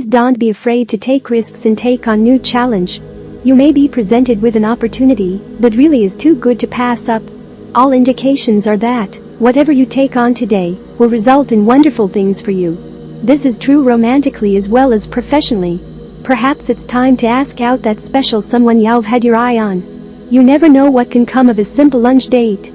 Please don't be afraid to take risks and take on new challenge. You may be presented with an opportunity that really is too good to pass up. All indications are that whatever you take on today will result in wonderful things for you. This is true romantically as well as professionally. Perhaps it's time to ask out that special someone you've had your eye on. You never know what can come of a simple lunch date.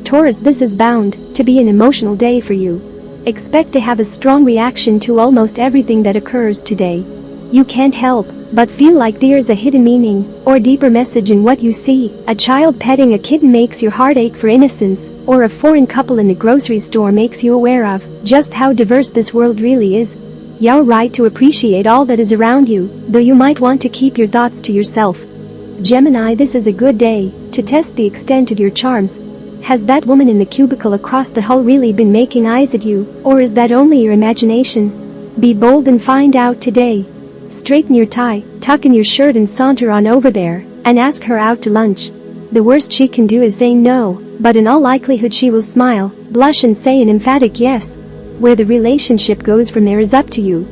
Taurus, this is bound to be an emotional day for you. Expect to have a strong reaction to almost everything that occurs today. You can't help but feel like there's a hidden meaning or deeper message in what you see. A child petting a kitten makes your heart ache for innocence, or a foreign couple in the grocery store makes you aware of just how diverse this world really is. You're right to appreciate all that is around you, though you might want to keep your thoughts to yourself. Gemini, this is a good day to test the extent of your charms. Has that woman in the cubicle across the hall really been making eyes at you, or is that only your imagination? Be bold and find out today. Straighten your tie, tuck in your shirt and saunter on over there and ask her out to lunch. The worst she can do is say no, but in all likelihood she will smile, blush and say an emphatic yes. Where the relationship goes from there is up to you.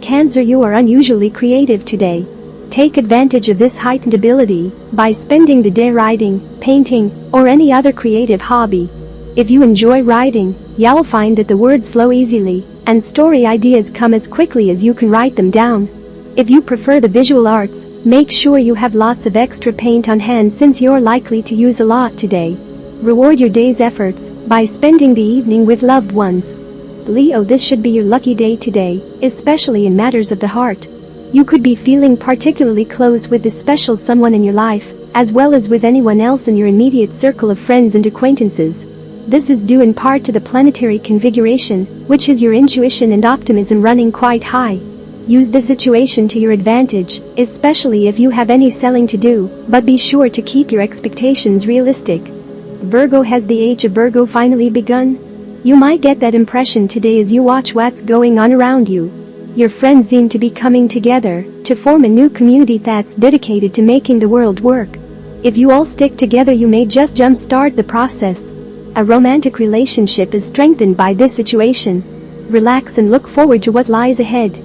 Cancer, you are unusually creative today. Take advantage of this heightened ability by spending the day writing, painting, or any other creative hobby. If you enjoy writing, you'll find that the words flow easily and story ideas come as quickly as you can write them down. If you prefer the visual arts, make sure you have lots of extra paint on hand since you're likely to use a lot today. Reward your day's efforts by spending the evening with loved ones. Leo, this should be your lucky day today, especially in matters of the heart. You could be feeling particularly close with the special someone in your life, as well as with anyone else in your immediate circle of friends and acquaintances. This is due in part to the planetary configuration, which is your intuition and optimism running quite high. Use the situation to your advantage, especially if you have any selling to do, but be sure to keep your expectations realistic. Virgo, has the age of Virgo finally begun? You might get that impression today as you watch what's going on around you. Your friends seem to be coming together to form a new community that's dedicated to making the world work. If you all stick together, you may just jumpstart the process. A romantic relationship is strengthened by this situation. Relax and look forward to what lies ahead.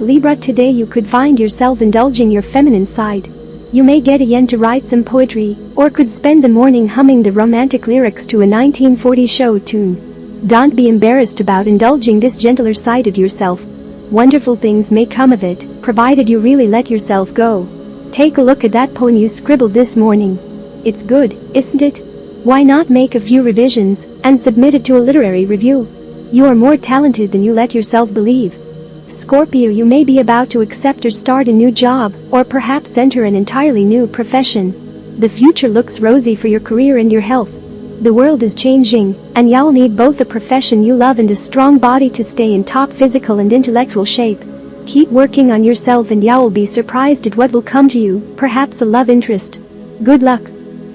Libra, today you could find yourself indulging your feminine side. You may get a yen to write some poetry, or could spend the morning humming the romantic lyrics to a 1940s show tune. Don't be embarrassed about indulging this gentler side of yourself. Wonderful things may come of it, provided you really let yourself go. Take a look at that poem you scribbled this morning. It's good, isn't it? Why not make a few revisions and submit it to a literary review? You are more talented than you let yourself believe. Scorpio, you may be about to accept or start a new job, or perhaps enter an entirely new profession. The future looks rosy for your career and your health. The world is changing, and you'll need both a profession you love and a strong body to stay in top physical and intellectual shape. Keep working on yourself and you'll be surprised at what will come to you, perhaps a love interest. Good luck.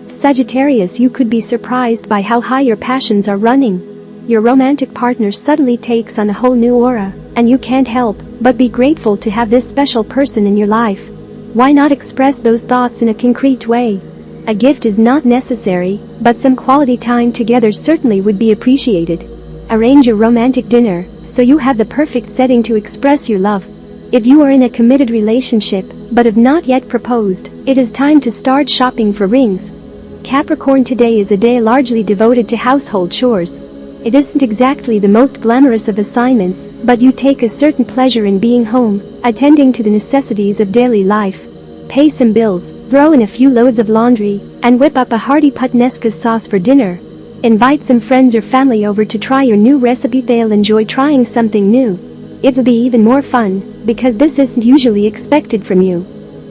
Sagittarius, you could be surprised by how high your passions are running. Your romantic partner suddenly takes on a whole new aura, and you can't help but be grateful to have this special person in your life. Why not express those thoughts in a concrete way? A gift is not necessary, but some quality time together certainly would be appreciated. Arrange a romantic dinner so you have the perfect setting to express your love. If you are in a committed relationship but have not yet proposed, it is time to start shopping for rings. Capricorn, today is a day largely devoted to household chores. It isn't exactly the most glamorous of assignments, but you take a certain pleasure in being home, attending to the necessities of daily life. Pay some bills, throw in a few loads of laundry, and whip up a hearty puttanesca sauce for dinner. Invite some friends or family over to try your new recipe. They'll enjoy trying something new. It'll be even more fun, because this isn't usually expected from you.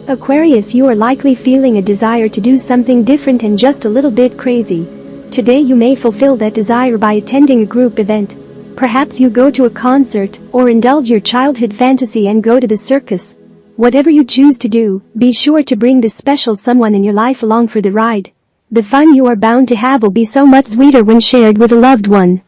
Aquarius, you are likely feeling a desire to do something different and just a little bit crazy. Today you may fulfill that desire by attending a group event. Perhaps you go to a concert, or indulge your childhood fantasy and go to the circus. Whatever you choose to do, be sure to bring this special someone in your life along for the ride. The fun you are bound to have will be so much sweeter when shared with a loved one.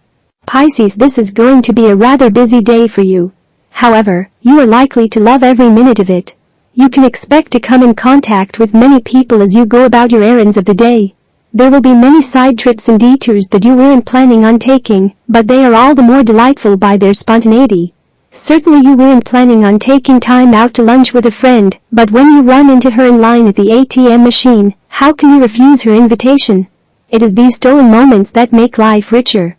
Pisces, this is going to be a rather busy day for you. However, you are likely to love every minute of it. You can expect to come in contact with many people as you go about your errands of the day. There will be many side trips and detours that you weren't planning on taking, but they are all the more delightful by their spontaneity. Certainly you weren't planning on taking time out to lunch with a friend, but when you run into her in line at the ATM machine, how can you refuse her invitation? It is these stolen moments that make life richer.